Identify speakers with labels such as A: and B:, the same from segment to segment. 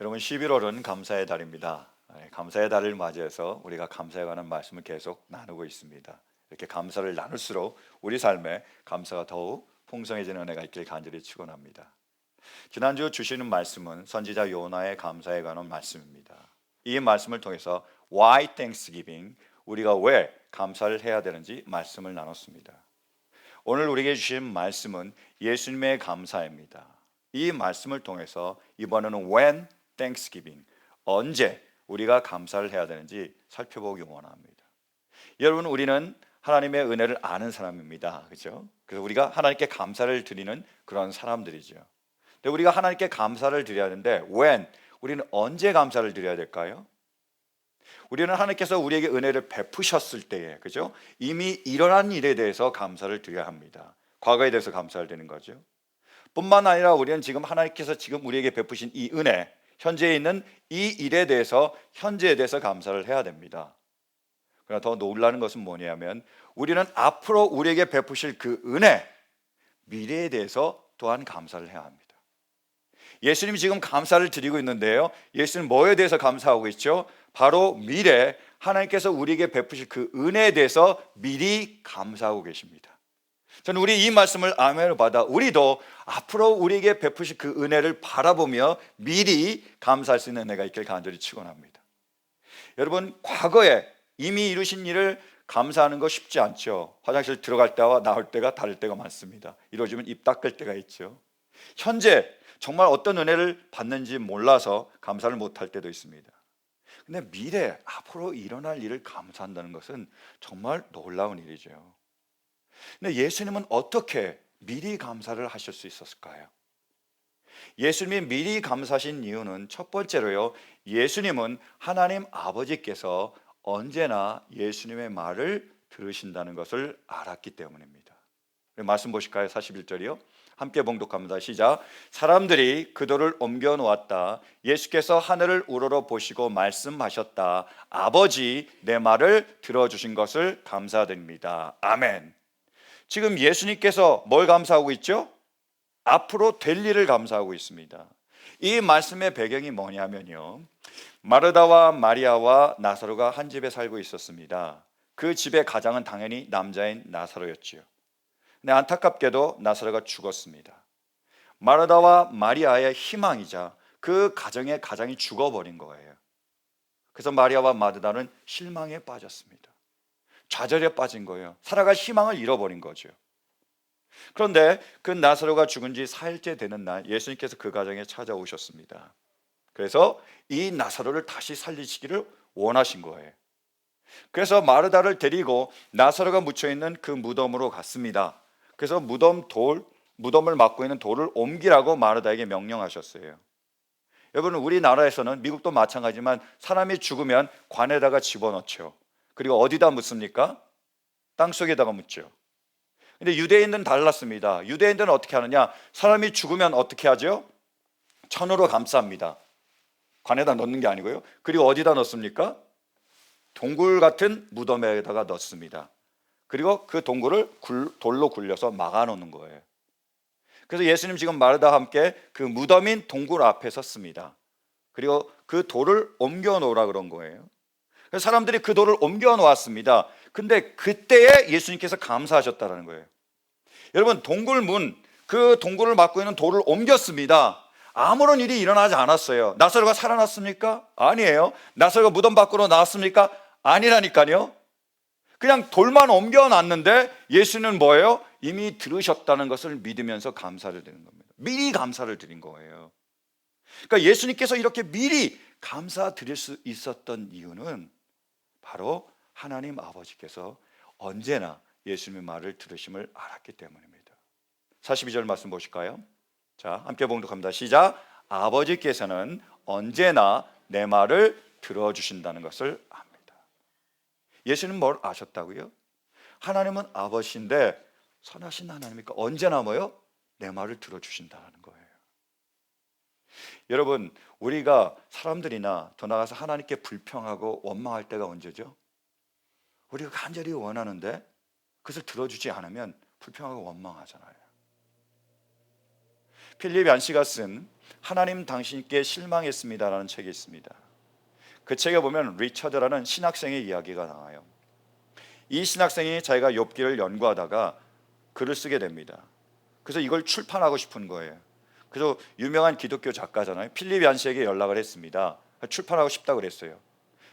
A: 여러분 11월은 감사의 달입니다. 감사의 달을 맞이해서 우리가 감사에 관한 말씀을 계속 나누고 있습니다. 이렇게 감사를 나눌수록 우리 삶에 감사가 더욱 풍성해지는 은혜가 있길 간절히 축원합니다. 지난주 주시는 말씀은 선지자 요나의 감사에 관한 말씀입니다. 이 말씀을 통해서 Why Thanksgiving, 우리가 왜 감사를 해야 되는지 말씀을 나눴습니다. 오늘 우리에게 주신 말씀은 예수님의 감사입니다. 이 말씀을 통해서 이번에는 When Thanksgiving, 언제 우리가 감사를 해야 되는지 살펴보기 원합니다. 여러분, 우리는 하나님의 은혜를 아는 사람입니다. 그렇죠? 그래서 우리가 하나님께 감사를 드리는 그런 사람들이죠. 근데 우리가 하나님께 감사를 드려야 하는데 when, 우리는 언제 감사를 드려야 될까요? 우리는 하나님께서 우리에게 은혜를 베푸셨을 때에, 그죠? 이미 일어난 일에 대해서 감사를 드려야 합니다. 과거에 대해서 감사를 드리는 거죠. 뿐만 아니라 우리는 지금 하나님께서 지금 우리에게 베푸신 이 은혜, 현재에 있는 이 일에 대해서, 현재에 대해서 감사를 해야 됩니다. 그러나 더 놀라는 것은 뭐냐면 우리는 앞으로 우리에게 베푸실 그 은혜, 미래에 대해서 또한 감사를 해야 합니다. 예수님이 지금 감사를 드리고 있는데요, 예수님은 뭐에 대해서 감사하고 있죠? 바로 미래, 하나님께서 우리에게 베푸실 그 은혜에 대해서 미리 감사하고 계십니다. 저는 우리 이 말씀을 아멘을 받아 우리도 앞으로 우리에게 베푸실 그 은혜를 바라보며 미리 감사할 수 있는 은혜가 있길 간절히 축원합니다. 여러분, 과거에 이미 이루신 일을 감사하는 거 쉽지 않죠. 화장실 들어갈 때와 나올 때가 다를 때가 많습니다. 이러지면 입 닦을 때가 있죠. 현재 정말 어떤 은혜를 받는지 몰라서 감사를 못할 때도 있습니다. 근데 미래, 앞으로 일어날 일을 감사한다는 것은 정말 놀라운 일이죠. 근데 예수님은 어떻게 미리 감사를 하실 수 있었을까요? 예수님이 미리 감사하신 이유는 첫 번째로요, 예수님은 하나님 아버지께서 언제나 예수님의 말을 들으신다는 것을 알았기 때문입니다. 말씀 보실까요? 41절이요. 함께 봉독합니다. 시작. 사람들이 그들을 옮겨 놓았다. 예수께서 하늘을 우러러 보시고 말씀하셨다. 아버지, 내 말을 들어주신 것을 감사드립니다. 아멘. 지금 예수님께서 뭘 감사하고 있죠? 앞으로 될 일을 감사하고 있습니다. 이 말씀의 배경이 뭐냐면요, 마르다와 마리아와 나사로가 한 집에 살고 있었습니다. 그 집의 가장은 당연히 남자인 나사로였지요. 근데 안타깝게도 나사로가 죽었습니다. 마르다와 마리아의 희망이자 그 가정의 가장이 죽어버린 거예요. 그래서 마리아와 마르다는 실망에 빠졌습니다. 좌절에 빠진 거예요. 살아갈 희망을 잃어버린 거죠. 그런데 그 나사로가 죽은 지 4일째 되는 날 예수님께서 그 가정에 찾아오셨습니다. 그래서 이 나사로를 다시 살리시기를 원하신 거예요. 그래서 마르다를 데리고 나사로가 묻혀있는 그 무덤으로 갔습니다. 그래서 무덤을 막고 있는 돌을 옮기라고 마르다에게 명령하셨어요. 여러분, 우리나라에서는, 미국도 마찬가지지만 사람이 죽으면 관에다가 집어넣죠. 그리고 어디다 묻습니까? 땅속에다가 묻죠. 근데 유대인들은 달랐습니다. 유대인들은 어떻게 하느냐? 사람이 죽으면 어떻게 하죠? 천으로 감쌉니다. 관에다 넣는 게 아니고요. 그리고 어디다 넣습니까? 동굴 같은 무덤에다가 넣습니다. 그리고 그 동굴을 돌로 굴려서 막아 놓는 거예요. 그래서 예수님 지금 마르다와 함께 그 무덤인 동굴 앞에 섰습니다. 그리고 그 돌을 옮겨 놓으라 그런 거예요. 그래서 사람들이 그 돌을 옮겨 놓았습니다. 근데 그때에 예수님께서 감사하셨다는 거예요. 여러분, 그 동굴을 막고 있는 돌을 옮겼습니다. 아무런 일이 일어나지 않았어요. 나사로가 살아났습니까? 아니에요. 나사로가 무덤 밖으로 나왔습니까? 아니라니까요. 그냥 돌만 옮겨놨는데 예수는 뭐예요? 이미 들으셨다는 것을 믿으면서 감사를 드리는 겁니다. 미리 감사를 드린 거예요. 그러니까 예수님께서 이렇게 미리 감사드릴 수 있었던 이유는 바로 하나님 아버지께서 언제나 예수님의 말을 들으심을 알았기 때문입니다. 42절 말씀 보실까요? 자, 함께 봉독합니다. 시작. 아버지께서는 언제나 내 말을 들어주신다는 것을 압니다. 예수는 뭘 아셨다고요? 하나님은 아버지인데 선하신 하나님이니까 언제나 뭐요? 내 말을 들어주신다는 거예요. 여러분, 우리가 사람들이나 더 나아가서 하나님께 불평하고 원망할 때가 언제죠? 우리가 간절히 원하는데 그것을 들어주지 않으면 불평하고 원망하잖아요. 필립 얀시가 쓴 하나님 당신께 실망했습니다라는 책이 있습니다. 그 책에 보면 리처드라는 신학생의 이야기가 나와요. 이 신학생이 자기가 욥기를 연구하다가 글을 쓰게 됩니다. 그래서 이걸 출판하고 싶은 거예요. 그래서 유명한 기독교 작가잖아요. 필립 얀시에게 연락을 했습니다. 출판하고 싶다고 그랬어요.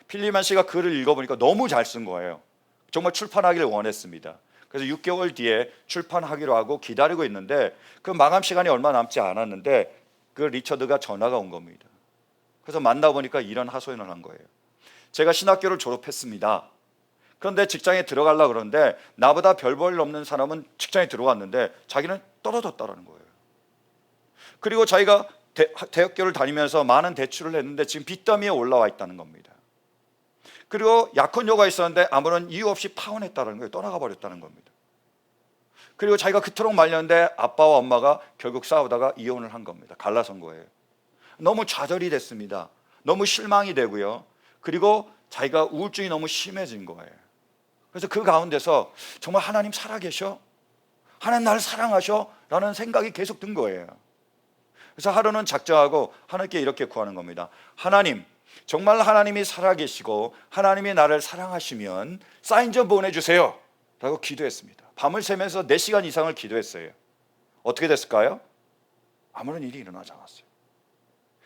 A: 필립 얀시가 글을 읽어보니까 너무 잘 쓴 거예요. 정말 출판하기를 원했습니다. 그래서 6개월 뒤에 출판하기로 하고 기다리고 있는데 그 마감 시간이 얼마 남지 않았는데 그 리처드가 전화가 온 겁니다. 그래서 만나보니까 이런 하소연을 한 거예요. 제가 신학교를 졸업했습니다. 그런데 직장에 들어가려고 그러는데 나보다 별 볼 일 없는 사람은 직장에 들어갔는데 자기는 떨어졌다라는 거예요. 그리고 자기가 대학교를 다니면서 많은 대출을 했는데 지금 빚더미에 올라와 있다는 겁니다. 그리고 약혼녀가 있었는데 아무런 이유 없이 파혼했다는 거예요. 떠나가 버렸다는 겁니다. 그리고 자기가 그토록 말렸는데 아빠와 엄마가 결국 싸우다가 이혼을 한 겁니다. 갈라선 거예요. 너무 좌절이 됐습니다. 너무 실망이 되고요. 그리고 자기가 우울증이 너무 심해진 거예요. 그래서 그 가운데서 정말 하나님 살아계셔? 하나님 나를 사랑하셔? 라는 생각이 계속 든 거예요. 그래서 하루는 작정하고 하나님께 이렇게 구하는 겁니다. 하나님, 정말 하나님이 살아계시고 하나님이 나를 사랑하시면 사인 좀 보내주세요 라고 기도했습니다. 밤을 새면서 4시간 이상을 기도했어요. 어떻게 됐을까요? 아무런 일이 일어나지 않았어요.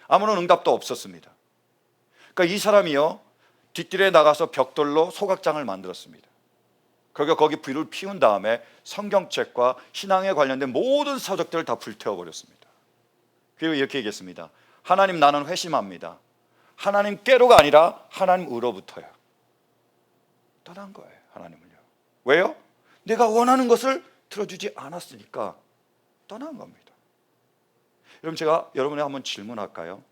A: 아무런 응답도 없었습니다. 그러니까 이 사람이요, 뒷길에 나가서 벽돌로 소각장을 만들었습니다. 그러니까 거기 불을 피운 다음에 성경책과 신앙에 관련된 모든 서적들을 다 불태워버렸습니다. 그리고 이렇게 얘기했습니다. 하나님, 나는 회심합니다. 하나님께로가 아니라 하나님으로부터요. 떠난 거예요, 하나님을요. 왜요? 내가 원하는 것을 들어주지 않았으니까 떠난 겁니다. 여러분, 제가 여러분에 한번 질문할까요?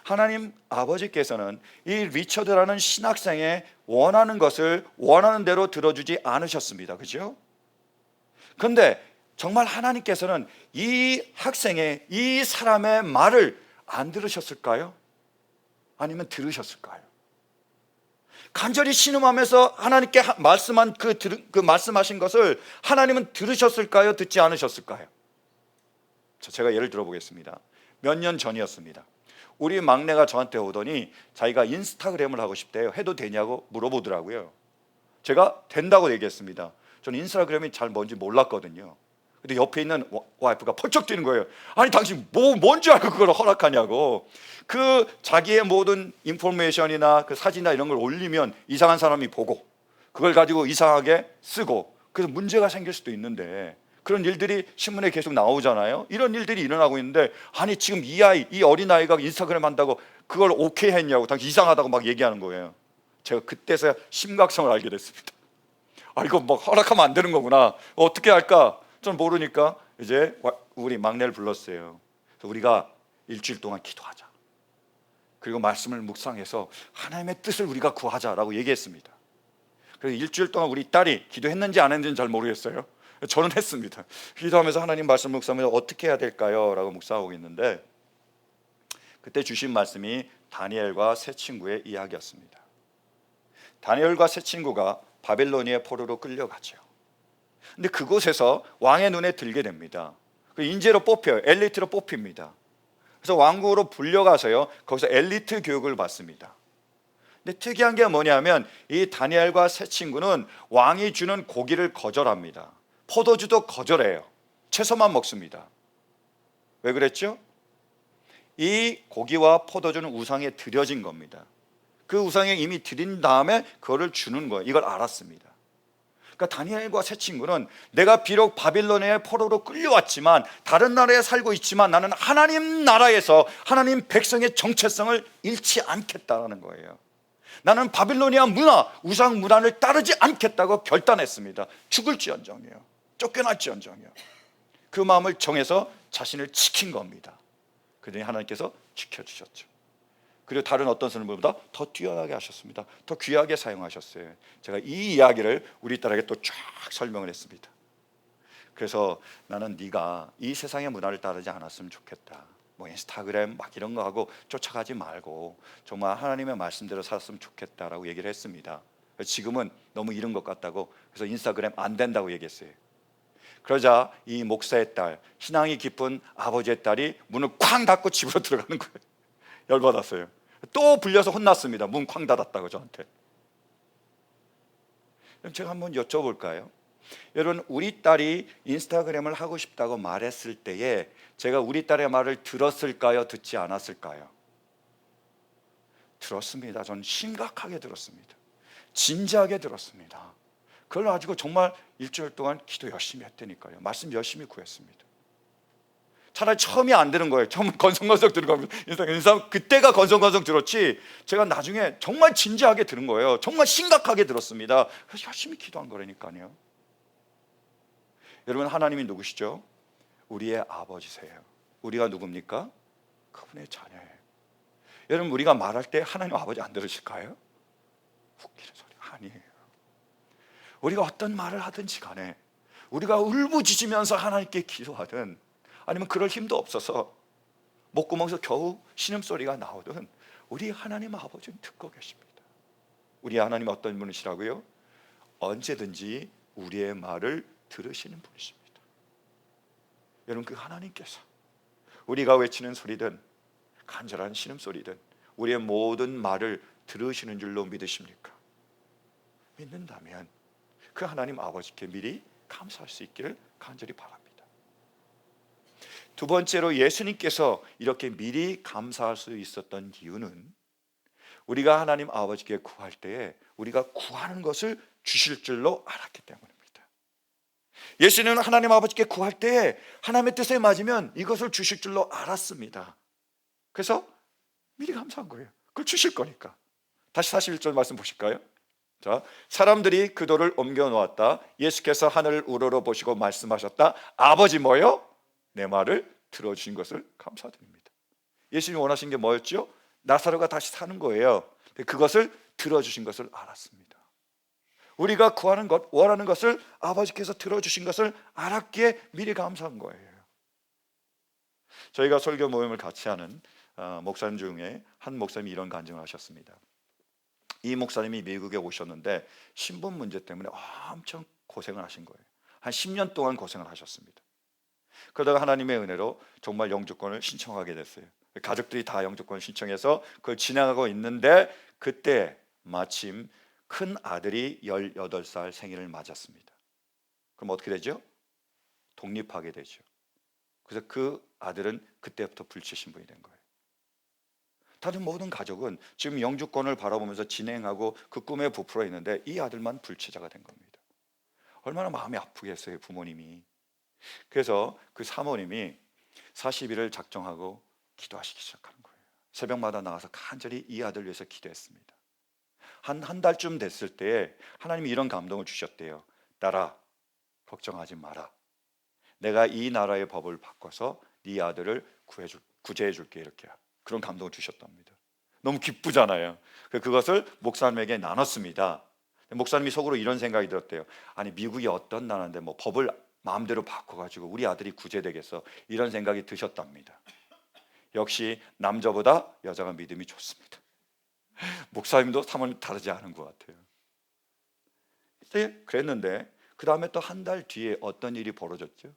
A: 하나님 아버지께서는 이 리처드라는 신학생의 원하는 것을 원하는 대로 들어주지 않으셨습니다. 그죠? 그런데 정말 하나님께서는 이 학생의, 이 사람의 말을 안 들으셨을까요? 아니면 들으셨을까요? 간절히 신음하면서 하나님께 말씀한 그 말씀하신 것을 하나님은 들으셨을까요? 듣지 않으셨을까요? 제가 예를 들어 보겠습니다. 몇 년 전이었습니다. 우리 막내가 저한테 오더니 자기가 인스타그램을 하고 싶대요. 해도 되냐고 물어보더라고요. 제가 된다고 얘기했습니다. 저는 인스타그램이 잘 뭔지 몰랐거든요. 근데 옆에 있는 와이프가 펄쩍 뛰는 거예요. 아니 당신 뭔지 알고 그걸 허락하냐고. 그 자기의 모든 인포메이션이나 그 사진이나 이런 걸 올리면 이상한 사람이 보고 그걸 가지고 이상하게 쓰고 그래서 문제가 생길 수도 있는데 그런 일들이 신문에 계속 나오잖아요. 이런 일들이 일어나고 있는데 아니 지금 이 어린아이가 인스타그램 한다고 그걸 오케이 했냐고 당신 이상하다고 막 얘기하는 거예요. 제가 그때서야 심각성을 알게 됐습니다. 아 이거 뭐 허락하면 안 되는 거구나. 어떻게 할까? 전 모르니까 이제 우리 막내를 불렀어요. 그래서 우리가 일주일 동안 기도하자. 그리고 말씀을 묵상해서 하나님의 뜻을 우리가 구하자라고 얘기했습니다. 그래서 일주일 동안 우리 딸이 기도했는지 안 했는지는 잘 모르겠어요. 저는 했습니다. 기도하면서 하나님 말씀 묵상하면서 어떻게 해야 될까요? 라고 묵상하고 있는데 그때 주신 말씀이 다니엘과 세 친구의 이야기였습니다. 다니엘과 세 친구가 바벨로니아의 포로로 끌려가죠. 근데 그곳에서 왕의 눈에 들게 됩니다. 그 인재로 뽑혀요. 엘리트로 뽑힙니다. 그래서 왕국으로 불려가서요 거기서 엘리트 교육을 받습니다. 근데 특이한 게 뭐냐면 이 다니엘과 세 친구는 왕이 주는 고기를 거절합니다. 포도주도 거절해요. 채소만 먹습니다. 왜 그랬죠? 이 고기와 포도주는 우상에 드려진 겁니다. 그 우상에 이미 드린 다음에 그거를 주는 거예요. 이걸 알았습니다. 그러니까 다니엘과 세 친구는 내가 비록 바빌론의 포로로 끌려왔지만 다른 나라에 살고 있지만 나는 하나님 나라에서 하나님 백성의 정체성을 잃지 않겠다라는 거예요. 나는 바빌로니아 문화, 우상 문화를 따르지 않겠다고 결단했습니다. 죽을지언정이요. 쫓겨날지언정이요. 그 마음을 정해서 자신을 지킨 겁니다. 그러니 하나님께서 지켜주셨죠. 그리고 다른 어떤 사람보다 더 뛰어나게 하셨습니다. 더 귀하게 사용하셨어요. 제가 이 이야기를 우리 딸에게 또 쫙 설명을 했습니다. 그래서 나는 네가 이 세상의 문화를 따르지 않았으면 좋겠다. 뭐 인스타그램 막 이런 거 하고 쫓아가지 말고 정말 하나님의 말씀대로 살았으면 좋겠다라고 얘기를 했습니다. 지금은 너무 이른 것 같다고 그래서 인스타그램 안 된다고 얘기했어요. 그러자 이 목사의 딸, 신앙이 깊은 아버지의 딸이 문을 쾅 닫고 집으로 들어가는 거예요. 열받았어요. 또 불려서 혼났습니다. 문 쾅 닫았다고 저한테. 그럼 제가 한번 여쭤볼까요? 여러분, 우리 딸이 인스타그램을 하고 싶다고 말했을 때에 제가 우리 딸의 말을 들었을까요? 듣지 않았을까요? 들었습니다. 저는 심각하게 들었습니다. 진지하게 들었습니다. 그걸 가지고 정말 일주일 동안 기도 열심히 했다니까요. 말씀 열심히 구했습니다. 차라리 처음이 안 되는 거예요. 처음 건성건성 들은 겁니다. 인상 그때가 건성건성 들었지, 제가 나중에 정말 진지하게 들은 거예요. 정말 심각하게 들었습니다. 그래서 열심히 기도한 거라니까요. 여러분, 하나님이 누구시죠? 우리의 아버지세요. 우리가 누굽니까? 그분의 자녀예요. 여러분, 우리가 말할 때 하나님 아버지 안 들으실까요? 웃기는 소리 아니에요. 우리가 어떤 말을 하든지 간에, 우리가 울부짖으면서 하나님께 기도하든, 아니면 그럴 힘도 없어서 목구멍에서 겨우 신음소리가 나오든, 우리 하나님 아버지는 듣고 계십니다. 우리 하나님 어떤 분이시라고요? 언제든지 우리의 말을 들으시는 분이십니다. 여러분, 그 하나님께서 우리가 외치는 소리든 간절한 신음소리든 우리의 모든 말을 들으시는 줄로 믿으십니까? 믿는다면 그 하나님 아버지께 미리 감사할 수 있기를 간절히 바랍니다. 두 번째로, 예수님께서 이렇게 미리 감사할 수 있었던 이유는 우리가 하나님 아버지께 구할 때에 우리가 구하는 것을 주실 줄로 알았기 때문입니다. 예수님은 하나님 아버지께 구할 때에 하나님의 뜻에 맞으면 이것을 주실 줄로 알았습니다. 그래서 미리 감사한 거예요. 그걸 주실 거니까. 다시 41절 말씀 보실까요? 자, 사람들이 그도를 옮겨 놓았다. 예수께서 하늘을 우러러 보시고 말씀하셨다. 아버지 뭐요? 내 말을 들어주신 것을 감사드립니다. 예수님이 원하신 게 뭐였죠? 나사로가 다시 사는 거예요. 그것을 들어주신 것을 알았습니다. 우리가 구하는 것, 원하는 것을 아버지께서 들어주신 것을 알았기에 미리 감사한 거예요. 저희가 설교 모임을 같이 하는 목사님 중에 한 목사님이 이런 간증을 하셨습니다. 이 목사님이 미국에 오셨는데 신분 문제 때문에 엄청 고생을 하신 거예요. 한 10년 동안 고생을 하셨습니다. 그러다가 하나님의 은혜로 정말 영주권을 신청하게 됐어요. 가족들이 다 영주권을 신청해서 그걸 진행하고 있는데 그때 마침 큰 아들이 18살 생일을 맞았습니다. 그럼 어떻게 되죠? 독립하게 되죠. 그래서 그 아들은 그때부터 불치신분이 된 거예요. 다른 모든 가족은 지금 영주권을 바라보면서 진행하고 그 꿈에 부풀어 있는데 이 아들만 불치자가 된 겁니다. 얼마나 마음이 아프겠어요, 부모님이. 그래서 그 사모님이 40일을 작정하고 기도하시기 시작하는 거예요. 새벽마다 나가서 간절히 이 아들 위해서 기도했습니다. 한 달쯤 됐을 때 하나님이 이런 감동을 주셨대요. 딸아, 걱정하지 마라. 내가 이 나라의 법을 바꿔서 네 아들을 구제해 줄게. 이렇게 그런 감동을 주셨답니다. 너무 기쁘잖아요. 그것을 목사님에게 나눴습니다. 목사님이 속으로 이런 생각이 들었대요. 아니, 미국이 어떤 나라인데 뭐 법을 마음대로 바꿔가지고 우리 아들이 구제되겠어, 이런 생각이 드셨답니다. 역시 남자보다 여자가 믿음이 좋습니다. 목사님도 사모님 다르지 않은 것 같아요. 그랬는데 그 다음에 또 한 달 뒤에 어떤 일이 벌어졌죠?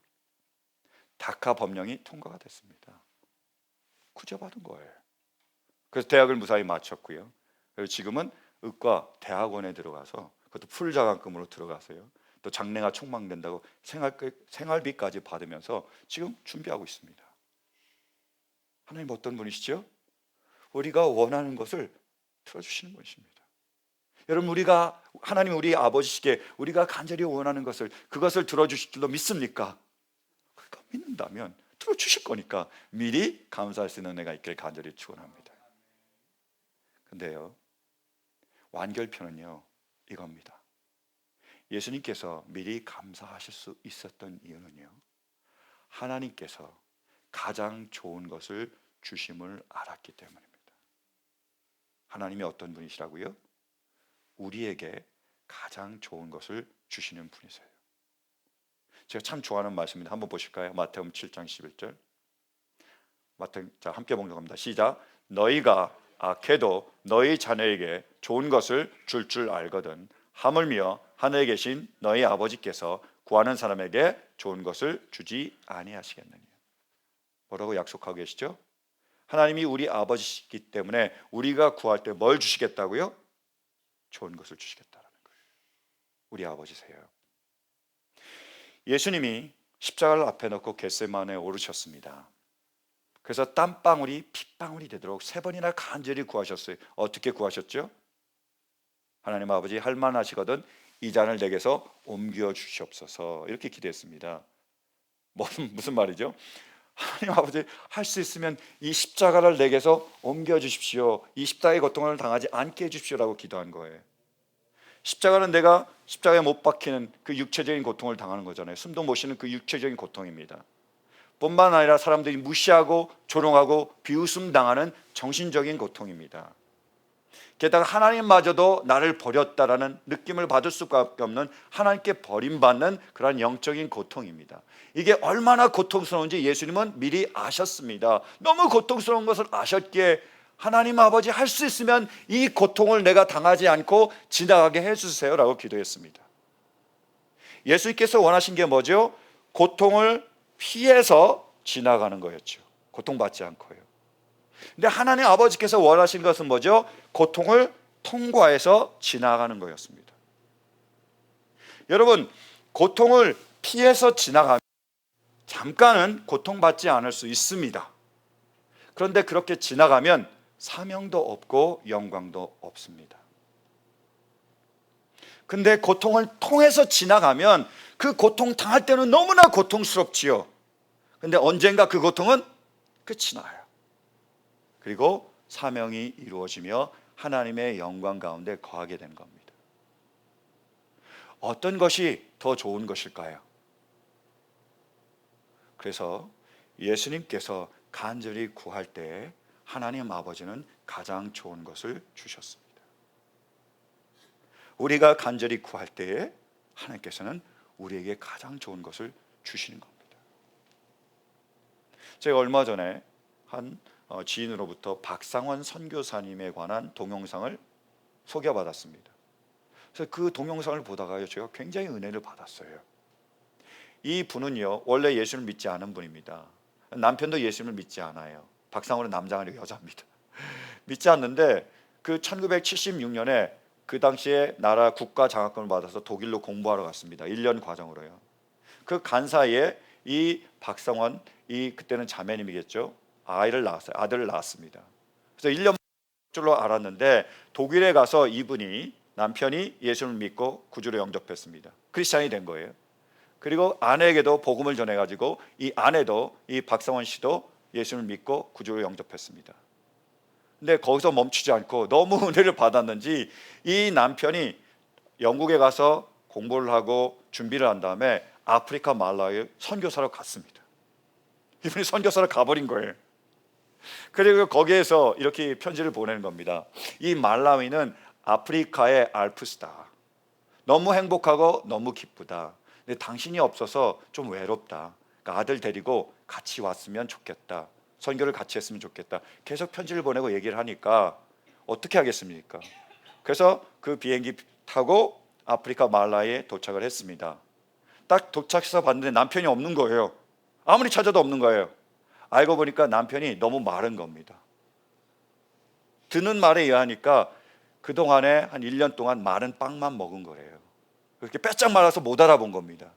A: 다카 법령이 통과가 됐습니다. 구제받은 거예요. 그래서 대학을 무사히 마쳤고요. 그리고 지금은 의과 대학원에 들어가서, 그것도 풀자강금으로 들어가서요, 또 장래가 촉망된다고 생활비까지 받으면서 지금 준비하고 있습니다. 하나님 어떤 분이시죠? 우리가 원하는 것을 들어주시는 분이십니다. 여러분, 우리가 하나님 우리 아버지시기에 우리가 간절히 원하는 것을, 그것을 들어주실 줄로 믿습니까? 그러니까 믿는다면 들어주실 거니까 미리 감사할 수 있는 은혜가 있기를 간절히 축원합니다. 근데요, 완결편은요 이겁니다. 예수님께서 미리 감사하실 수 있었던 이유는요, 하나님께서 가장 좋은 것을 주심을 알았기 때문입니다. 하나님이 어떤 분이시라고요? 우리에게 가장 좋은 것을 주시는 분이세요. 제가 참 좋아하는 말씀입니다. 한번 보실까요? 마태복음 7장 11절. 자, 함께 봉독합니다. 시작. 너희가 악해도 너희 자녀에게 좋은 것을 줄 알거든 하물며 하늘에 계신 너희 아버지께서 구하는 사람에게 좋은 것을 주지 아니하시겠느냐. 뭐라고 약속하고 계시죠? 하나님이 우리 아버지시기 때문에 우리가 구할 때 뭘 주시겠다고요? 좋은 것을 주시겠다라는 거예요. 우리 아버지세요. 예수님이 십자가를 앞에 놓고 겟세마네에 오르셨습니다. 그래서 땀방울이 핏방울이 되도록 3번이나 간절히 구하셨어요. 어떻게 구하셨죠? 하나님 아버지, 할 만하시거든 이 잔을 내게서 옮겨 주시옵소서. 이렇게 기도했습니다. 무슨 말이죠? 하나님 아버지, 할 수 있으면 이 십자가를 내게서 옮겨 주십시오. 이 십자가의 고통을 당하지 않게 해주십시오라고 기도한 거예요. 십자가는 내가 십자가에 못 박히는 그 육체적인 고통을 당하는 거잖아요. 숨도 못 쉬는 그 육체적인 고통입니다. 뿐만 아니라 사람들이 무시하고 조롱하고 비웃음 당하는 정신적인 고통입니다. 게다가 하나님마저도 나를 버렸다라는 느낌을 받을 수밖에 없는, 하나님께 버림받는 그러한 영적인 고통입니다. 이게 얼마나 고통스러운지 예수님은 미리 아셨습니다. 너무 고통스러운 것을 아셨기에 하나님 아버지, 할 수 있으면 이 고통을 내가 당하지 않고 지나가게 해주세요 라고 기도했습니다. 예수님께서 원하신 게 뭐죠? 고통을 피해서 지나가는 거였죠. 고통받지 않고요. 근데 하나님 아버지께서 원하신 것은 뭐죠? 고통을 통과해서 지나가는 거였습니다. 여러분, 고통을 피해서 지나가면 잠깐은 고통받지 않을 수 있습니다. 그런데 그렇게 지나가면 사명도 없고 영광도 없습니다. 근데 고통을 통해서 지나가면 그 고통 당할 때는 너무나 고통스럽지요. 근데 언젠가 그 고통은 끝이 나요. 그리고 사명이 이루어지며 하나님의 영광 가운데 거하게 된 겁니다. 어떤 것이 더 좋은 것일까요? 그래서 예수님께서 간절히 구할 때 하나님 아버지는 가장 좋은 것을 주셨습니다. 우리가 간절히 구할 때에 하나님께서는 우리에게 가장 좋은 것을 주시는 겁니다. 제가 얼마 전에 한 지인으로부터 박상원 선교사님에 관한 동영상을 소개받았습니다. 그래서 그 동영상을 보다가요, 제가 굉장히 은혜를 받았어요. 이 분은요, 원래 예수를 믿지 않은 분입니다. 남편도 예수를 믿지 않아요. 박상원은 남자가 아니고 여자입니다. 믿지 않는데 그 1976년에 그 당시에 나라 국가 장학금을 받아서 독일로 공부하러 갔습니다. 1년 과정으로요. 그 간 사이에 이 박상원, 그때는 자매님이겠죠, 아들을 낳았습니다. 그래서 1년 줄로 알았는데 독일에 가서 이분이, 남편이 예수를 믿고 구주로 영접했습니다. 크리스찬이 된 거예요. 그리고 아내에게도 복음을 전해가지고 이 아내도, 이 박상원 씨도 예수를 믿고 구주로 영접했습니다. 근데 거기서 멈추지 않고 너무 은혜를 받았는지 이 남편이 영국에 가서 공부를 하고 준비를 한 다음에 아프리카 말라위에 선교사로 갔습니다. 이분이 선교사로 가버린 거예요. 그리고 거기에서 이렇게 편지를 보내는 겁니다. 이 말라위는 아프리카의 알프스다. 너무 행복하고 너무 기쁘다. 근데 당신이 없어서 좀 외롭다. 그러니까 아들 데리고 같이 왔으면 좋겠다. 선교를 같이 했으면 좋겠다. 계속 편지를 보내고 얘기를 하니까 어떻게 하겠습니까? 그래서 그 비행기 타고 아프리카 말라위에 도착을 했습니다. 딱 도착해서 봤는데 남편이 없는 거예요. 아무리 찾아도 없는 거예요. 알고 보니까 남편이 너무 마른 겁니다. 듣는 말에 의하니까 그동안에 한 1년 동안 마른 빵만 먹은 거예요. 그렇게 빼짝 말라서 못 알아본 겁니다.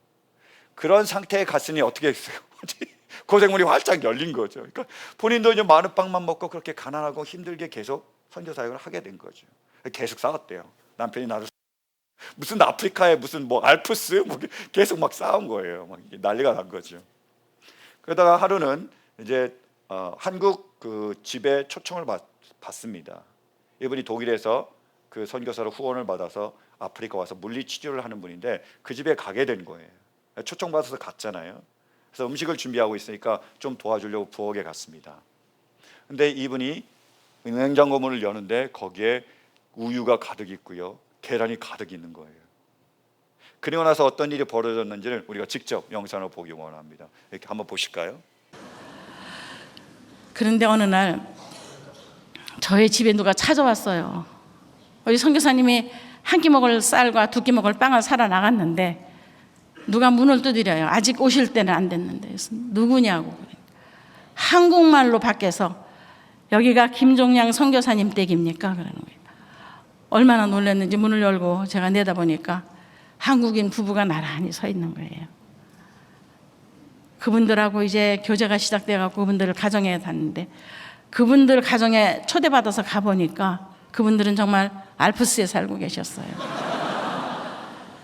A: 그런 상태에 갔으니 어떻게 했어요? 고생물이 활짝 열린 거죠. 그러니까 본인도 이제 마른 빵만 먹고 그렇게 가난하고 힘들게 계속 선교 사역을 하게 된 거죠. 계속 싸웠대요. 남편이 나를 무슨 아프리카에 무슨 뭐 알프스 뭐 계속 막 싸운 거예요. 막 난리가 난 거죠. 그러다가 하루는 이제 한국 그 집에 초청을 받습니다. 이분이 독일에서 그 선교사로 후원을 받아서 아프리카 와서 물리 치료를 하는 분인데 그 집에 가게 된 거예요. 초청 받아서 갔잖아요. 그래서 음식을 준비하고 있으니까 좀 도와주려고 부엌에 갔습니다. 근데 이분이 냉장고 문을 여는데 거기에 우유가 가득 있고요, 계란이 가득 있는 거예요. 그리고 나서 어떤 일이 벌어졌는지를 우리가 직접 영상으로 보기 원합니다. 이렇게 한번 보실까요?
B: 그런데 어느 날 저희 집에 누가 찾아왔어요. 우리 선교사님이 한 끼 먹을 쌀과 두 끼 먹을 빵을 사러 나갔는데 누가 문을 두드려요. 아직 오실 때는 안 됐는데. 그래서 누구냐고. 한국말로 밖에서 여기가 김종양 선교사님 댁입니까? 그러는 거예요. 얼마나 놀랐는지 문을 열고 제가 내다보니까 한국인 부부가 나란히 서 있는 거예요. 그분들하고 이제 교제가 시작돼갖고 그분들 가정에 갔는데, 그분들 가정에 초대받아서 가보니까 그분들은 정말 알프스에 살고 계셨어요.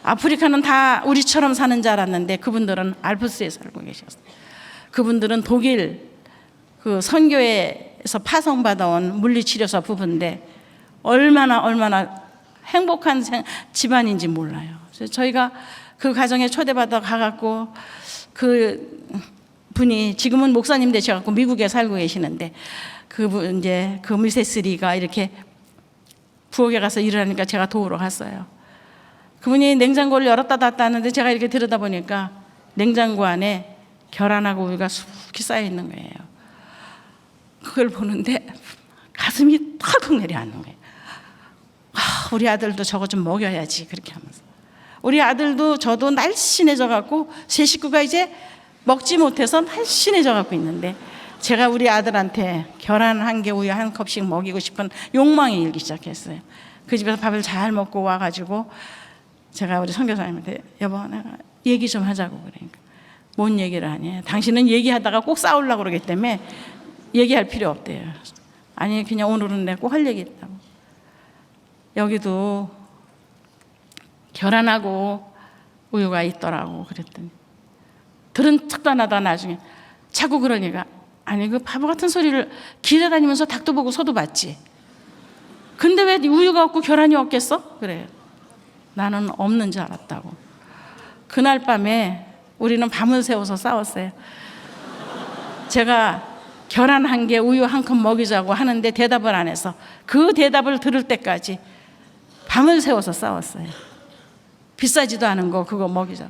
B: 아프리카는 다 우리처럼 사는 줄 알았는데 그분들은 알프스에 살고 계셨어요. 그분들은 독일 그 선교회에서 파송받아온 물리치료사 부부인데 얼마나 행복한 집안인지 몰라요. 그래서 저희가 그 가정에 초대받아 가갖고 그 분이 지금은 목사님 되셔갖고 미국에 살고 계시는데, 그분 이제 그 미세스리가 이렇게 부엌에 가서 일을 하니까 제가 도우러 갔어요. 그분이 냉장고를 열었다 닫았다 하는데 제가 이렇게 들여다보니까 냉장고 안에 계란하고 우유가 수북히 쌓여 있는 거예요. 그걸 보는데 가슴이 털컥 내려앉는 거예요. 우리 아들도 저거 좀 먹여야지, 그렇게 하면서. 우리 아들도 저도 날씬해져 갖고 제 식구가 이제 먹지 못해서 날씬해져 갖고 있는데, 제가 우리 아들한테 계란 1개 우유 1컵씩 먹이고 싶은 욕망이 일기 시작했어요. 그 집에서 밥을 잘 먹고 와가지고 제가 우리 선교사님한테 여보 내가 얘기 좀 하자고. 그러니까 뭔 얘기를 하냐, 당신은 얘기하다가 꼭 싸우려고 그러기 때문에 얘기할 필요 없대요. 아니 그냥 오늘은 내가 꼭 할 얘기 있다고. 여기도 계란하고 우유가 있더라고. 그랬더니 들은 척도 안 하다가 나중에 자꾸 그러니까, 아니 그 바보 같은 소리를 길에 다니면서 닭도 보고 소도 봤지, 근데 왜 우유가 없고 계란이 없겠어? 그래요. 나는 없는 줄 알았다고. 그날 밤에 우리는 밤을 새워서 싸웠어요. 제가 계란 1개 우유 1컵 먹이자고 하는데 대답을 안 해서 그 대답을 들을 때까지 밤을 새워서 싸웠어요. 비싸지도 않은 거 그거 먹이자.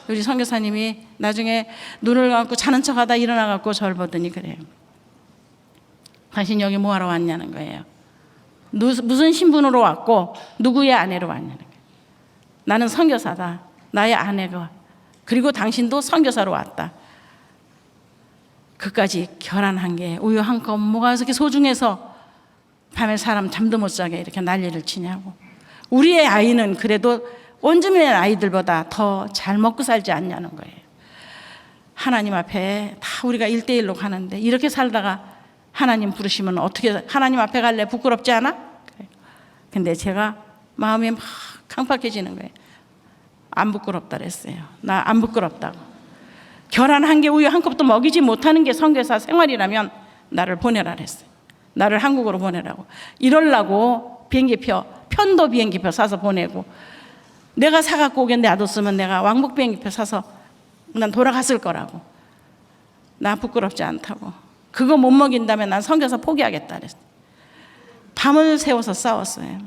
B: 우리 선교사님이 나중에 눈을 감고 자는 척하다 일어나갖고 저를 보더니 그래요. 당신 여기 뭐하러 왔냐는 거예요. 무슨 신분으로 왔고 누구의 아내로 왔냐는 거예요. 나는 선교사다. 나의 아내가. 그리고 당신도 선교사로 왔다. 그까지 계란 1개 우유 1컵 뭐가 그렇게 소중해서 밤에 사람 잠도 못 자게 이렇게 난리를 치냐고. 우리의 아이는 그래도 원주민의 아이들보다 더 잘 먹고 살지 않냐는 거예요. 하나님 앞에 다 우리가 1대1로 가는데 이렇게 살다가 하나님 부르시면 어떻게 하나님 앞에 갈래? 부끄럽지 않아? 근데 제가 마음이 막 강팍해지는 거예요. 안 부끄럽다 그랬어요. 나 안 부끄럽다고. 계란 1개 우유 1컵도 먹이지 못하는 게 선교사 생활이라면 나를 보내라 그랬어요. 나를 한국으로 보내라고. 이러려고 비행기표, 편도 비행기표 사서 보내고, 내가 사갖고 오겠는데 놔뒀으면 내가 왕복 비행기표 사서 난 돌아갔을 거라고. 나 부끄럽지 않다고. 그거 못 먹인다면 난 선교사 포기하겠다 그랬어요. 밤을 새워서 싸웠어요.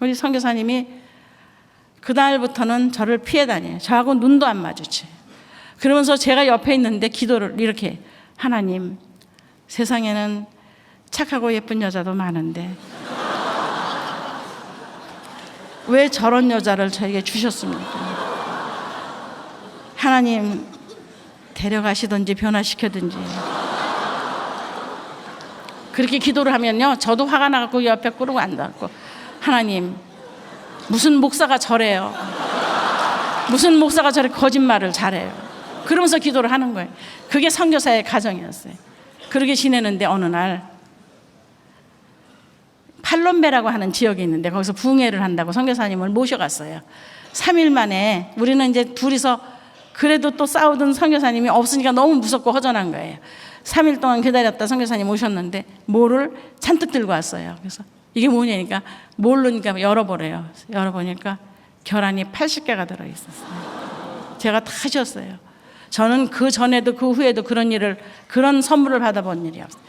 B: 우리 선교사님이 그날부터는 저를 피해 다녀요. 저하고 눈도 안 마주쳐요. 그러면서 제가 옆에 있는데 기도를 이렇게, 하나님, 세상에는 착하고 예쁜 여자도 많은데 왜 저런 여자를 저에게 주셨습니까? 하나님, 데려가시든지 변화시켜든지. 그렇게 기도를 하면요, 저도 화가 나갖고 옆에 꾸르고 앉아갖고, 하나님, 무슨 목사가 저래요? 무슨 목사가 저렇게 거짓말을 잘해요? 그러면서 기도를 하는 거예요. 그게 선교사의 가정이었어요. 그렇게 지내는데 어느 날 팔롬베라고 하는 지역이 있는데 거기서 부흥회를 한다고 선교사님을 모셔갔어요. 3일 만에. 우리는 이제 둘이서 그래도 또 싸우던 선교사님이 없으니까 너무 무섭고 허전한 거예요. 3일 동안 기다렸다 선교사님 오셨는데 모를 잔뜩 들고 왔어요. 그래서 이게 뭐냐니까 모르니까 열어보래요. 열어보니까 계란이 80개가 들어있었어요. 제가 다 줬어요. 저는 그 전에도 그 후에도 그런 선물을 받아본 일이 없어요.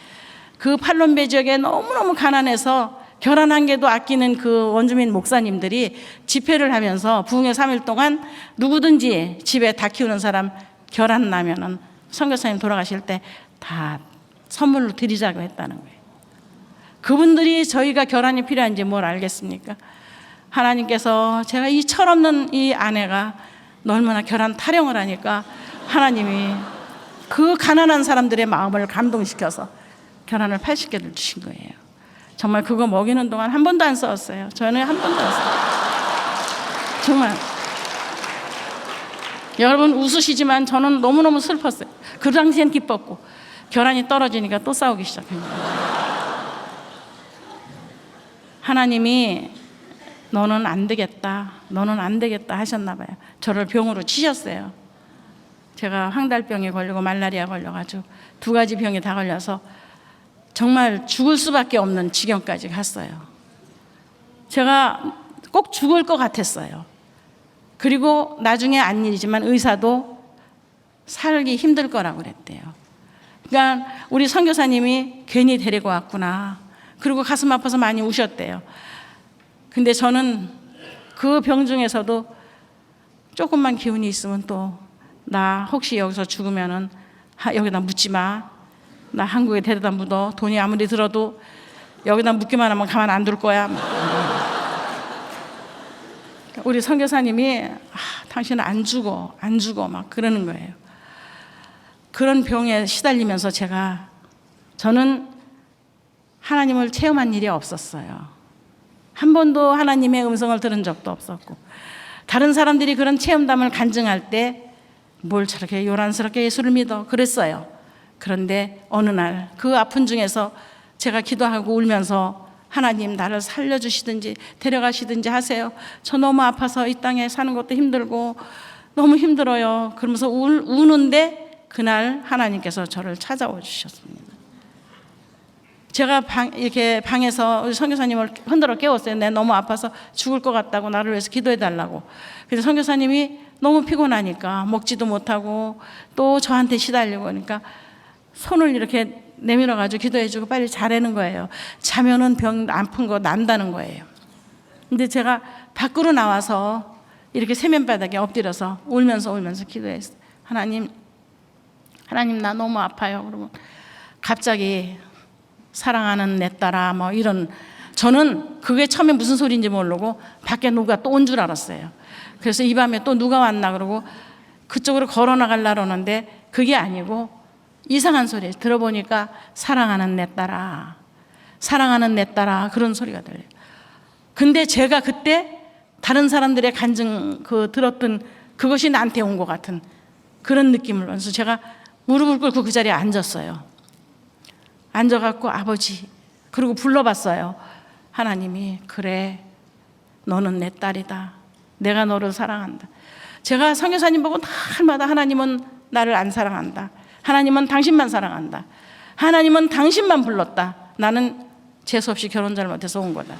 B: 그 팔롬베 지역에 너무너무 가난해서 계란 1개도 아끼는 그 원주민 목사님들이 집회를 하면서 부흥회 3일 동안 누구든지 집에 다 키우는 사람 계란 나면은 선교사님 돌아가실 때 다 선물로 드리자고 했다는 거예요. 그분들이 저희가 계란이 필요한지 뭘 알겠습니까? 하나님께서 제가 이 철없는 이 아내가 얼마나 결혼 타령을 하니까 하나님이 그 가난한 사람들의 마음을 감동시켜서 결혼을 80개를 주신 거예요. 정말 그거 먹이는 동안 한 번도 안 싸웠어요. 저는 한 번도 안 싸웠어요. 정말. 여러분 웃으시지만 저는 너무너무 슬펐어요. 그 당시엔 기뻤고 결혼이 떨어지니까 또 싸우기 시작한 거예요. 하나님이 너는 안 되겠다, 너는 안 되겠다 하셨나 봐요. 저를 병으로 치셨어요. 제가 황달병에 걸리고 말라리아 걸려가지고 2가지 병이 다 걸려서 정말 죽을 수밖에 없는 지경까지 갔어요. 제가 꼭 죽을 것 같았어요. 그리고 나중에 안 일이지만 의사도 살기 힘들 거라고 그랬대요. 그러니까 우리 선교사님이 괜히 데리고 왔구나. 그리고 가슴 아파서 많이 우셨대요. 근데 저는 그 병 중에서도 조금만 기운이 있으면 또 나 혹시 여기서 죽으면은 여기다 묻지 마. 나 한국에 데려다 묻어. 돈이 아무리 들어도 여기다 묻기만 하면 가만 안 둘 거야. 우리 선교사님이 당신은 안 죽어 막 그러는 거예요. 그런 병에 시달리면서 저는 하나님을 체험한 일이 없었어요. 한 번도 하나님의 음성을 들은 적도 없었고, 다른 사람들이 그런 체험담을 간증할 때 뭘 저렇게 요란스럽게 예수를 믿어 그랬어요. 그런데 어느 날 그 아픈 중에서 제가 기도하고 울면서 하나님 나를 살려주시든지 데려가시든지 하세요. 저 너무 아파서 이 땅에 사는 것도 힘들고 너무 힘들어요. 그러면서 우는데 그날 하나님께서 저를 찾아와 주셨습니다. 제가 이렇게 방에서 우리 선교사님을 흔들어 깨웠어요. 내가 너무 아파서 죽을 것 같다고 나를 위해서 기도해 달라고. 그래서 선교사님이 너무 피곤하니까 먹지도 못하고 또 저한테 시달리고 그러니까 손을 이렇게 내밀어 가지고 기도해 주고 빨리 자라는 거예요. 자면은 병 아픈 거 난다는 거예요. 근데 제가 밖으로 나와서 이렇게 세면바닥에 엎드려서 울면서 기도했어요. 하나님 나 너무 아파요. 그러면 갑자기 사랑하는 내 딸아 뭐 이런, 저는 그게 처음에 무슨 소리인지 모르고 밖에 누가 또 온 줄 알았어요. 그래서 이 밤에 또 누가 왔나 그러고 그쪽으로 걸어 나가려고 그러는데 그게 아니고 이상한 소리 들어보니까 사랑하는 내 딸아 그런 소리가 들려요. 근데 제가 그때 다른 사람들의 간증 들었던 그것이 나한테 온 것 같은 그런 느낌을 받아서 제가 무릎을 꿇고 그 자리에 앉았어요. 앉아갖고 아버지 그리고 불러봤어요. 하나님이 그래 너는 내 딸이다. 내가 너를 사랑한다. 제가 선교사님 보고 날마다 하나님은 나를 안 사랑한다. 하나님은 당신만 사랑한다. 하나님은 당신만 불렀다. 나는 재수없이 결혼 잘못해서 온 거다.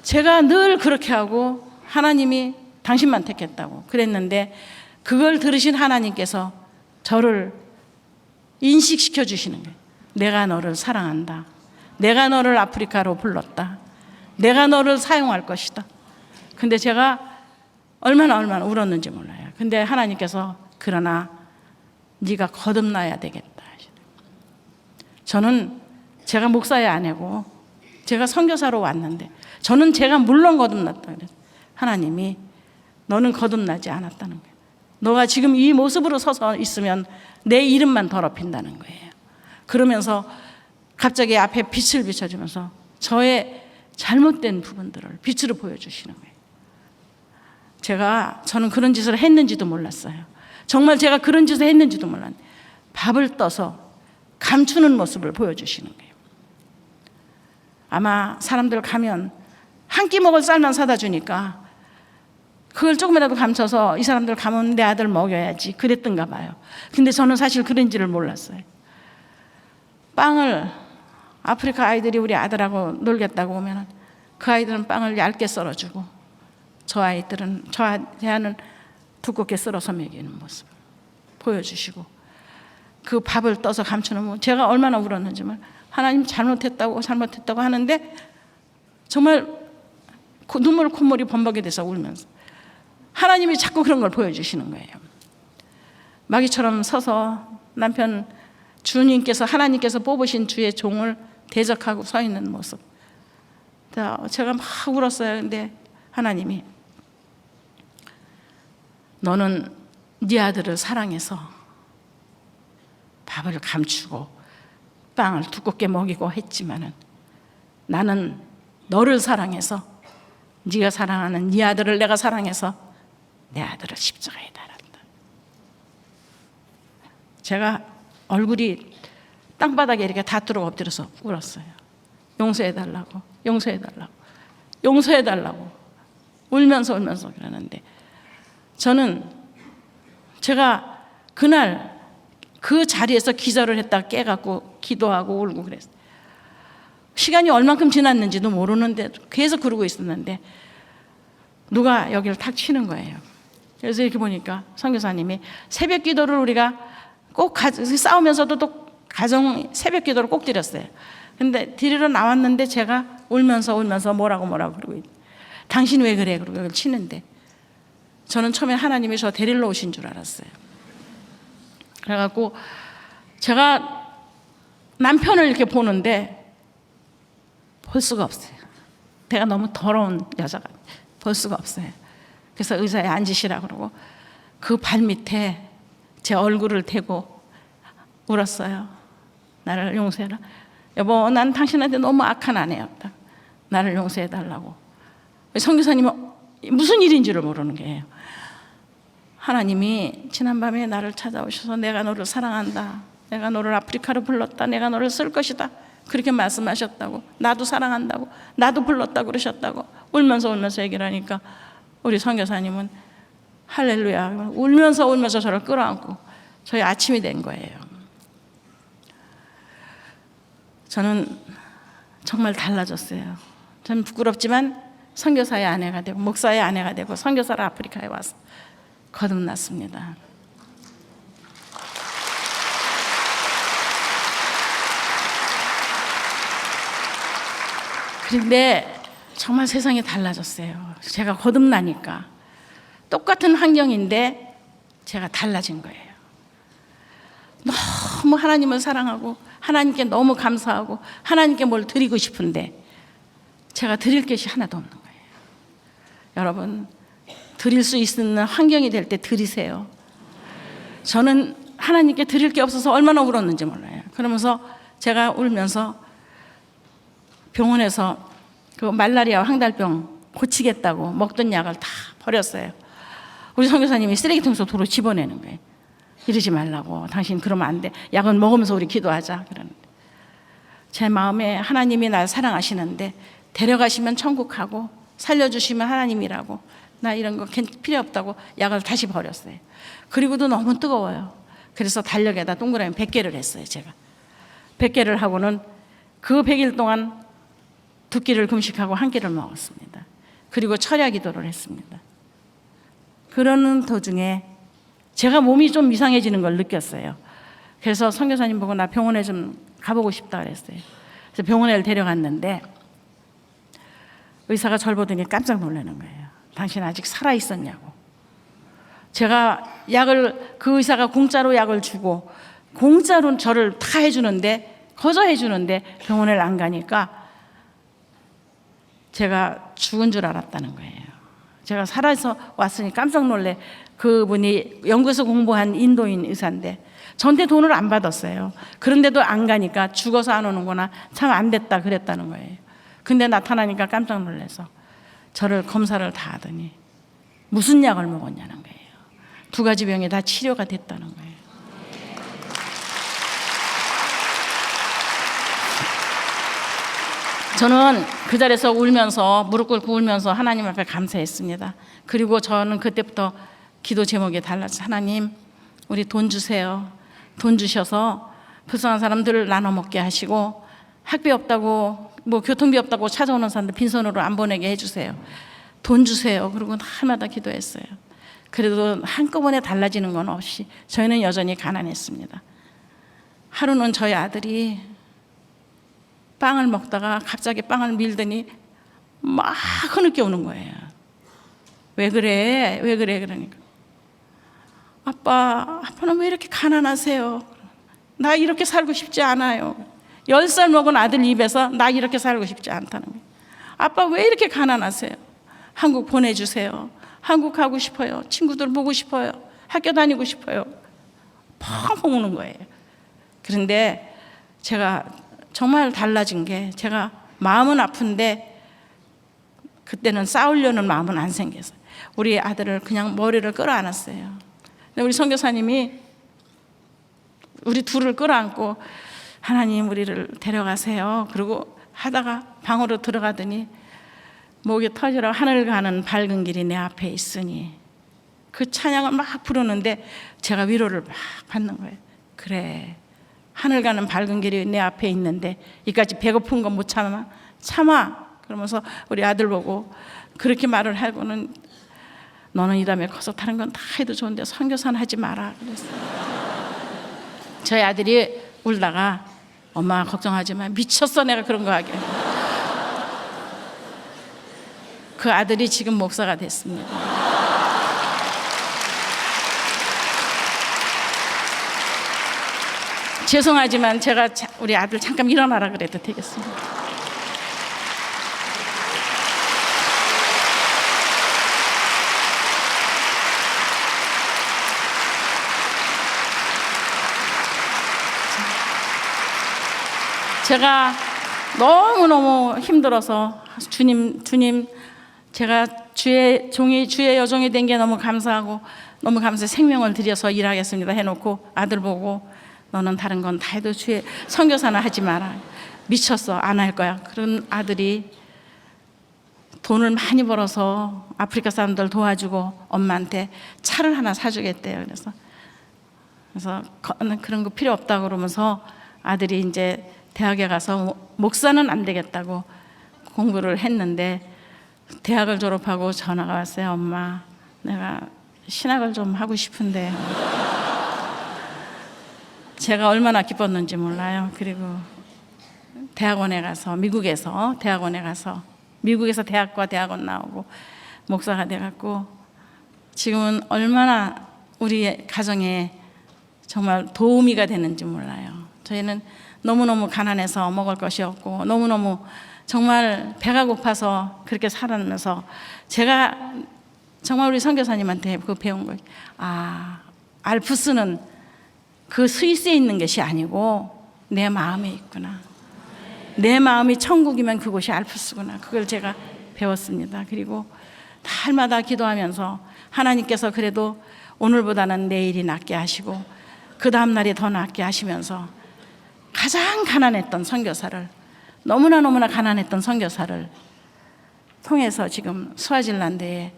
B: 제가 늘 그렇게 하고 하나님이 당신만 택했다고 그랬는데 그걸 들으신 하나님께서 저를 인식시켜 주시는 거예요. 내가 너를 사랑한다. 내가 너를 아프리카로 불렀다. 내가 너를 사용할 것이다. 근데 제가 얼마나 울었는지 몰라요. 근데 하나님께서 그러나 네가 거듭나야 되겠다. 저는 제가 목사의 아내고 제가 선교사로 왔는데 저는 제가 물론 거듭났다 그랬어요. 하나님이 너는 거듭나지 않았다는 거예요. 너가 지금 이 모습으로 서서 있으면 내 이름만 더럽힌다는 거예요. 그러면서 갑자기 앞에 빛을 비춰주면서 저의 잘못된 부분들을 빛으로 보여주시는 거예요. 저는 그런 짓을 했는지도 몰랐어요. 정말 제가 그런 짓을 했는지도 몰랐는데 밥을 떠서 감추는 모습을 보여주시는 거예요. 아마 사람들 가면 한 끼 먹을 쌀만 사다 주니까 그걸 조금이라도 감춰서 이 사람들 가면 내 아들 먹여야지 그랬던가 봐요. 근데 저는 사실 그런지를 몰랐어요. 빵을 아프리카 아이들이 우리 아들하고 놀겠다고 오면 그 아이들은 빵을 얇게 썰어주고 저한테는 두껍게 썰어서 먹이는 모습 보여주시고 그 밥을 떠서 감추는 모습, 제가 얼마나 울었는지 하나님 잘못했다고 하는데 정말 눈물 콧물이 범벅이 돼서 울면서 하나님이 자꾸 그런 걸 보여주시는 거예요. 마귀처럼 서서 남편 주님께서 하나님께서 뽑으신 주의 종을 대적하고 서 있는 모습. 제가 막 울었어요. 근데 하나님이 너는 네 아들을 사랑해서 밥을 감추고 빵을 두껍게 먹이고 했지만은 나는 너를 사랑해서 네가 사랑하는 네 아들을 내가 사랑해서 내 아들을 십자가에 달았다. 제가 얼굴이 땅바닥에 이렇게 닿도록 엎드려서 울었어요. 용서해달라고, 용서해달라고, 용서해달라고 울면서 그러는데, 저는 제가 그날 그 자리에서 기절을 했다가 깨갖고 기도하고 울고 그랬어요. 시간이 얼만큼 지났는지도 모르는데 계속 그러고 있었는데 누가 여기를 탁 치는 거예요. 그래서 이렇게 보니까 선교사님이 새벽 기도를 우리가 꼭 싸우면서도 또 가정 새벽 기도를 꼭 드렸어요. 근데 드리러 나왔는데 제가 울면서 뭐라고 그러고 있어요. 당신 왜 그래? 그러고 이걸 치는데 저는 처음에 하나님이 저 데리러 오신 줄 알았어요. 그래갖고 제가 남편을 이렇게 보는데 볼 수가 없어요. 내가 너무 더러운 여자가 볼 수가 없어요. 그래서 의자에 앉으시라 그러고 그 발밑에 제 얼굴을 대고 울었어요. 나를 용서해라. 여보, 난 당신한테 너무 악한 아내였다. 나를 용서해달라고. 선교사님은 무슨 일인지를 모르는 거예요. 하나님이 지난밤에 나를 찾아오셔서 내가 너를 사랑한다. 내가 너를 아프리카로 불렀다. 내가 너를 쓸 것이다. 그렇게 말씀하셨다고. 나도 사랑한다고. 나도 불렀다고 그러셨다고. 울면서 얘기를 하니까 우리 선교사님은 할렐루야. 울면서 저를 끌어안고 저희 아침이 된 거예요. 저는 정말 달라졌어요. 저는 부끄럽지만 선교사의 아내가 되고 목사의 아내가 되고 선교사로 아프리카에 와서 거듭났습니다. 그런데 정말 세상이 달라졌어요. 제가 거듭나니까 똑같은 환경인데 제가 달라진 거예요. 너무 하나님을 사랑하고 하나님께 너무 감사하고 하나님께 뭘 드리고 싶은데 제가 드릴 것이 하나도 없는 거예요. 여러분, 드릴 수 있는 환경이 될 때 드리세요. 저는 하나님께 드릴 게 없어서 얼마나 울었는지 몰라요. 그러면서 제가 울면서 병원에서 그 말라리아 황달병 고치겠다고 먹던 약을 다 버렸어요. 우리 선교사님이 쓰레기통에서 도로 집어내는 거예요. 이러지 말라고. 당신 그러면 안 돼. 약은 먹으면서 우리 기도하자. 그러는데 제 마음에 하나님이 날 사랑하시는데 데려가시면 천국 가고 살려주시면 하나님이라고, 나 이런 거 필요 없다고 약을 다시 버렸어요. 그리고도 너무 뜨거워요. 그래서 달력에다 동그라미 100개를 했어요. 제가 100개를 하고는 그 100일 동안 2끼를 금식하고 1끼를 먹었습니다. 그리고 철야 기도를 했습니다. 그러는 도중에 제가 몸이 좀 이상해지는 걸 느꼈어요. 그래서 선교사님 보고 나 병원에 좀 가보고 싶다 그랬어요. 그래서 병원에 데려갔는데 의사가 저를 보더니 깜짝 놀라는 거예요. 당신 아직 살아 있었냐고. 제가 약을, 그 의사가 공짜로 약을 주고 공짜로 저를 다 해주는데, 거저 해주는데 병원을 안 가니까 제가 죽은 줄 알았다는 거예요. 제가 살아서 왔으니 깜짝 놀래. 그분이 영국에서 공부한 인도인 의사인데 저한테 돈을 안 받았어요. 그런데도 안 가니까 죽어서 안 오는구나, 참 안 됐다 그랬다는 거예요. 근데 나타나니까 깜짝 놀라서 저를 검사를 다 하더니 무슨 약을 먹었냐는 거예요. 2가지 병이 다 치료가 됐다는 거예요. 저는 그 자리에서 울면서 무릎 꿇고 울면서 하나님 앞에 감사했습니다. 그리고 저는 그때부터 기도 제목이 달랐어요. 하나님, 우리 돈 주세요. 돈 주셔서 불쌍한 사람들을 나눠 먹게 하시고 학비 없다고 뭐 교통비 없다고 찾아오는 사람들 빈손으로 안 보내게 해주세요. 돈 주세요. 그리고 날마다 기도했어요. 그래도 한꺼번에 달라지는 건 없이 저희는 여전히 가난했습니다. 하루는 저희 아들이 빵을 먹다가 갑자기 빵을 밀더니 막 흐느껴 오는 거예요. 왜 그래? 왜 그래? 그러니까 아빠는 왜 이렇게 가난하세요? 나 이렇게 살고 싶지 않아요. 10살 먹은 아들 입에서 나 이렇게 살고 싶지 않다는 거예요. 아빠 왜 이렇게 가난하세요? 한국 보내주세요. 한국 가고 싶어요. 친구들 보고 싶어요. 학교 다니고 싶어요. 펑펑 우는 거예요. 그런데 제가 정말 달라진 게, 제가 마음은 아픈데 그때는 싸우려는 마음은 안 생겼어요. 우리 아들을 그냥 머리를 끌어안았어요. 근데 우리 선교사님이 우리 둘을 끌어안고 하나님 우리를 데려가세요. 그리고 하다가 방으로 들어가더니 목이 터지러 하늘 가는 밝은 길이 내 앞에 있으니, 그 찬양을 막 부르는데 제가 위로를 막 받는 거예요. 그래, 하늘 가는 밝은 길이 내 앞에 있는데 이까지 배고픈 거 못 참아. 그러면서 우리 아들 보고 그렇게 말을 하고는, 너는 이 다음에 커서 다른 건 다 해도 좋은데 선교사는 하지 마라 그랬어요. 저희 아들이 울다가 엄마 걱정하지 마, 미쳤어 내가 그런 거 하게. 그 아들이 지금 목사가 됐습니다. 죄송하지만 제가 우리 아들 잠깐 일어나라 그래도 되겠습니다. 제가 너무너무 힘들어서 주님 제가 주의 여종이 된 게 너무 감사하고 너무 감사해, 생명을 들여서 일하겠습니다 해놓고 아들 보고 너는 다른 건 다 해도 주의 선교사는 하지 마라. 미쳤어, 안 할 거야. 그런 아들이 돈을 많이 벌어서 아프리카 사람들 도와주고 엄마한테 차를 하나 사주겠대요. 그래서 그런 거 필요 없다고 그러면서 아들이 이제 대학에 가서 목사는 안 되겠다고 공부를 했는데, 대학을 졸업하고 전화가 왔어요. 엄마, 내가 신학을 좀 하고 싶은데. 제가 얼마나 기뻤는지 몰라요. 그리고 대학원에 가서, 미국에서 대학과 대학원 나오고 목사가 돼갖고 지금은 얼마나 우리 가정에 정말 도우미가 되는지 몰라요. 저희는 너무너무 가난해서 먹을 것이 없고 너무너무 정말 배가 고파서 그렇게 살아면서, 제가 정말 우리 선교사님한테 그 배운 거예요. 알프스는 그 스위스에 있는 것이 아니고 내 마음에 있구나. 내 마음이 천국이면 그곳이 알프스구나. 그걸 제가 배웠습니다. 그리고 날마다 기도하면서 하나님께서 그래도 오늘보다는 내일이 낫게 하시고 그 다음 날이 더 낫게 하시면서, 가장 가난했던 선교사를, 너무나 가난했던 선교사를 통해서 지금 스와질란드에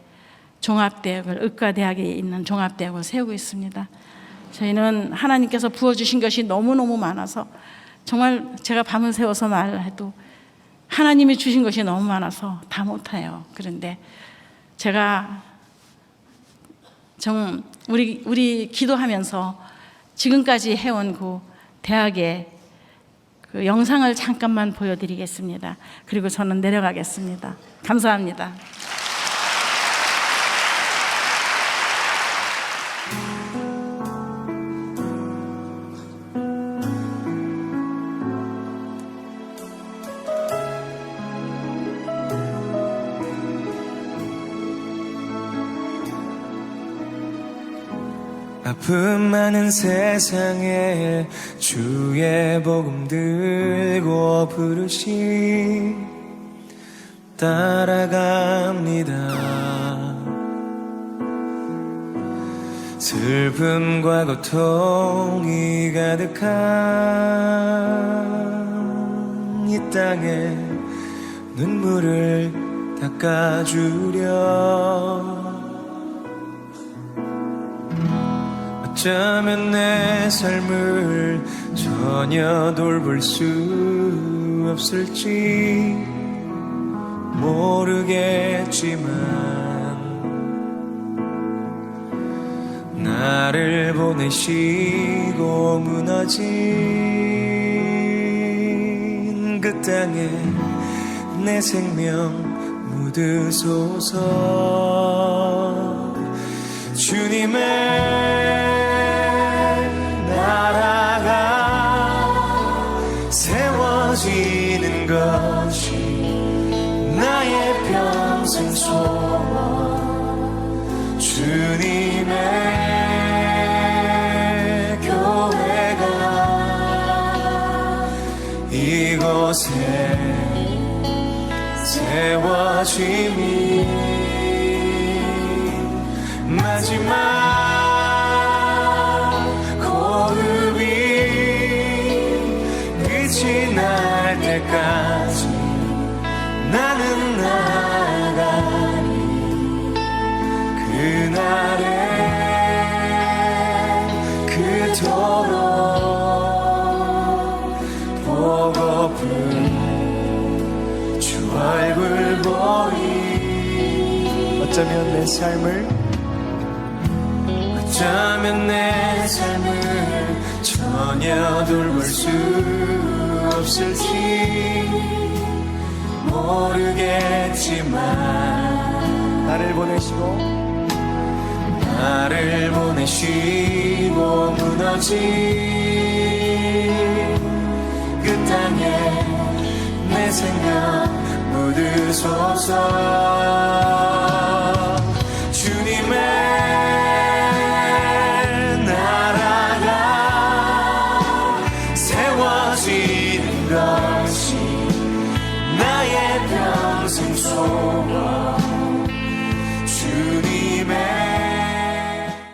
B: 종합대학을, 의과대학에 있는 종합대학을 세우고 있습니다. 저희는 하나님께서 부어주신 것이 너무너무 많아서, 정말 제가 밤을 새워서 말해도 하나님이 주신 것이 너무 많아서 다 못해요. 그런데 제가 우리 기도하면서 지금까지 해온 그 대학의 그 영상을 잠깐만 보여드리겠습니다. 그리고 저는 내려가겠습니다. 감사합니다.
C: 아픔 많은 세상에 주의 복음 들고 부르시 따라갑니다. 슬픔과 고통이 가득한 이 땅에 눈물을 닦아주려, 어쩌면 내 삶을 전혀 돌볼 수 없을지 모르겠지만, 나를 보내시고 무너진 그 땅에 내 생명 묻으소서. 주님의 나라가 세워지는 것이 나의 평생 소원. 곳에 세워짐이 마지막 호흡이 끝이 날 때까지 나는 나가리. 그날에 그토록 보고픈 주 얼굴 보이. 어쩌면 내 삶을 전혀 돌볼 수 없을지 모르겠지만 나를 보내시고 무너진 그 땅에 내 생명 묻으소서. 주님의 나라가 세워지는 것이 나의 평생 소원. 주님